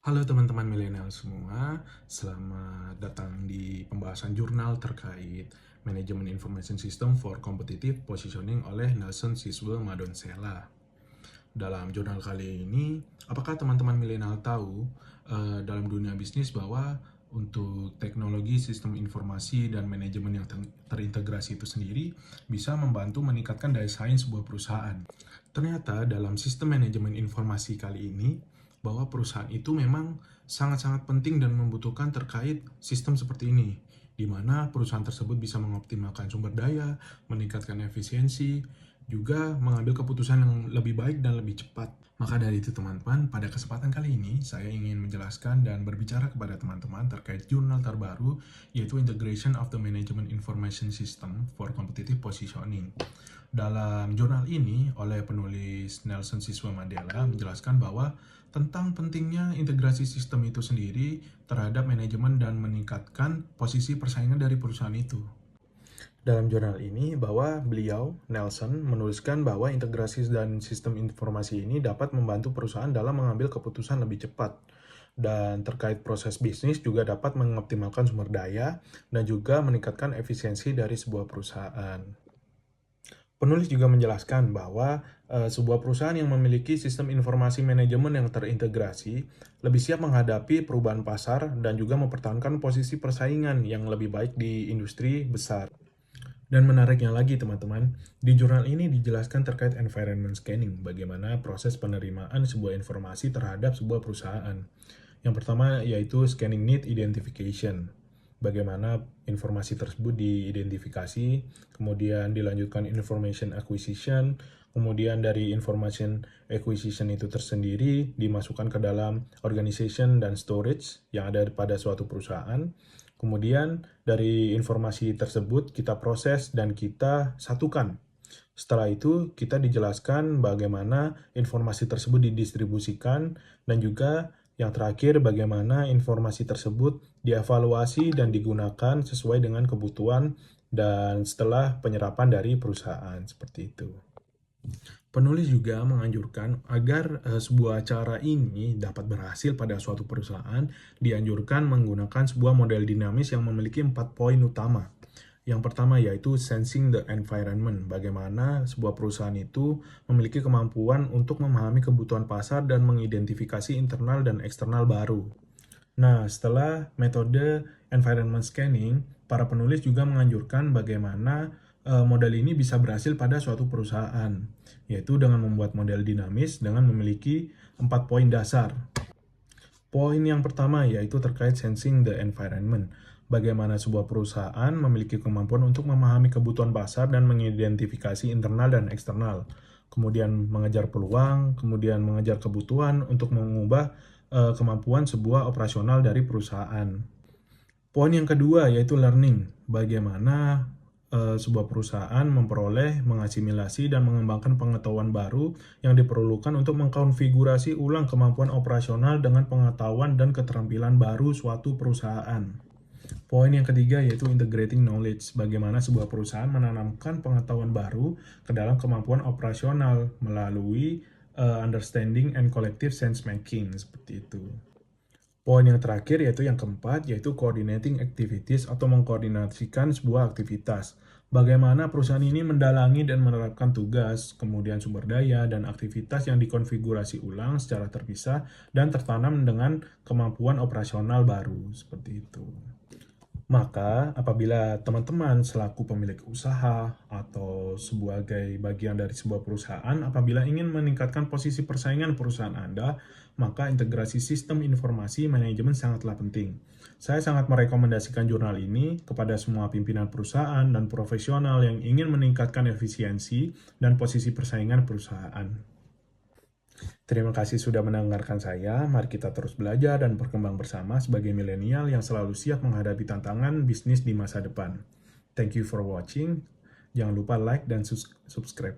Halo teman-teman milenial semua, selamat datang di pembahasan jurnal terkait Manajemen Information System for Competitive Positioning oleh Nelson Siswell Madonsela. Dalam jurnal kali ini, apakah teman-teman milenial tahu dalam dunia bisnis bahwa untuk teknologi sistem informasi dan manajemen yang terintegrasi itu sendiri bisa membantu meningkatkan daya saing sebuah perusahaan. Ternyata dalam sistem manajemen informasi kali ini, bahwa perusahaan itu memang sangat-sangat penting dan membutuhkan terkait sistem seperti ini, di mana perusahaan tersebut bisa mengoptimalkan sumber daya, meningkatkan efisiensi, juga mengambil keputusan yang lebih baik dan lebih cepat. Maka dari itu teman-teman, pada kesempatan kali ini saya ingin menjelaskan dan berbicara kepada teman-teman terkait jurnal terbaru yaitu Integration of the Management Information System for Competitive Positioning. Dalam jurnal ini oleh penulis Nelson Siswell Madela menjelaskan bahwa tentang pentingnya integrasi sistem itu sendiri terhadap manajemen dan meningkatkan posisi persaingan dari perusahaan itu. Dalam jurnal ini, bahwa beliau, Nelson, menuliskan bahwa integrasi dan sistem informasi ini dapat membantu perusahaan dalam mengambil keputusan lebih cepat. Dan terkait proses bisnis juga dapat mengoptimalkan sumber daya dan juga meningkatkan efisiensi dari sebuah perusahaan. Penulis juga menjelaskan bahwa sebuah perusahaan yang memiliki sistem informasi manajemen yang terintegrasi lebih siap menghadapi perubahan pasar dan juga mempertahankan posisi persaingan yang lebih baik di industri besar. Dan menariknya lagi teman-teman, di jurnal ini dijelaskan terkait environment scanning, bagaimana proses penerimaan sebuah informasi terhadap sebuah perusahaan. Yang pertama yaitu scanning need identification, bagaimana informasi tersebut diidentifikasi, kemudian dilanjutkan information acquisition, kemudian dari information acquisition itu tersendiri dimasukkan ke dalam organization dan storage yang ada pada suatu perusahaan. Kemudian dari informasi tersebut kita proses dan kita satukan. Setelah itu kita dijelaskan bagaimana informasi tersebut didistribusikan dan juga yang terakhir bagaimana informasi tersebut dievaluasi dan digunakan sesuai dengan kebutuhan dan setelah penyerapan dari perusahaan seperti itu. Penulis juga menganjurkan agar sebuah cara ini dapat berhasil pada suatu perusahaan, dianjurkan menggunakan sebuah model dinamis yang memiliki 4 poin utama. Yang pertama yaitu sensing the environment, bagaimana sebuah perusahaan itu memiliki kemampuan untuk memahami kebutuhan pasar dan mengidentifikasi internal dan eksternal baru. Nah, setelah metode environment scanning, para penulis juga menganjurkan bagaimana model ini bisa berhasil pada suatu perusahaan, yaitu dengan membuat model dinamis dengan memiliki 4 poin dasar. Poin yang pertama yaitu terkait sensing the environment, bagaimana sebuah perusahaan memiliki kemampuan untuk memahami kebutuhan pasar dan mengidentifikasi internal dan eksternal, kemudian mengejar peluang, kemudian mengejar kebutuhan untuk mengubah kemampuan sebuah operasional dari perusahaan. Poin yang kedua yaitu learning, bagaimana sebuah perusahaan memperoleh, mengasimilasi, dan mengembangkan pengetahuan baru yang diperlukan untuk mengkonfigurasi ulang kemampuan operasional dengan pengetahuan dan keterampilan baru suatu perusahaan. Poin yang ketiga yaitu integrating knowledge, bagaimana sebuah perusahaan menanamkan pengetahuan baru ke dalam kemampuan operasional melalui understanding and collective sense making, seperti itu. Poin yang terakhir yaitu yang keempat, yaitu coordinating activities atau mengkoordinasikan sebuah aktivitas. Bagaimana perusahaan ini mendalangi dan menerapkan tugas, kemudian sumber daya, dan aktivitas yang dikonfigurasi ulang secara terpisah dan tertanam dengan kemampuan operasional baru, seperti itu. Maka, apabila teman-teman selaku pemilik usaha atau sebagai bagian dari sebuah perusahaan, apabila ingin meningkatkan posisi persaingan perusahaan Anda, maka integrasi sistem informasi manajemen sangatlah penting. Saya sangat merekomendasikan jurnal ini kepada semua pimpinan perusahaan dan profesional yang ingin meningkatkan efisiensi dan posisi persaingan perusahaan. Terima kasih sudah mendengarkan saya. Mari kita terus belajar dan berkembang bersama sebagai milenial yang selalu siap menghadapi tantangan bisnis di masa depan. Thank you for watching. Jangan lupa like dan subscribe.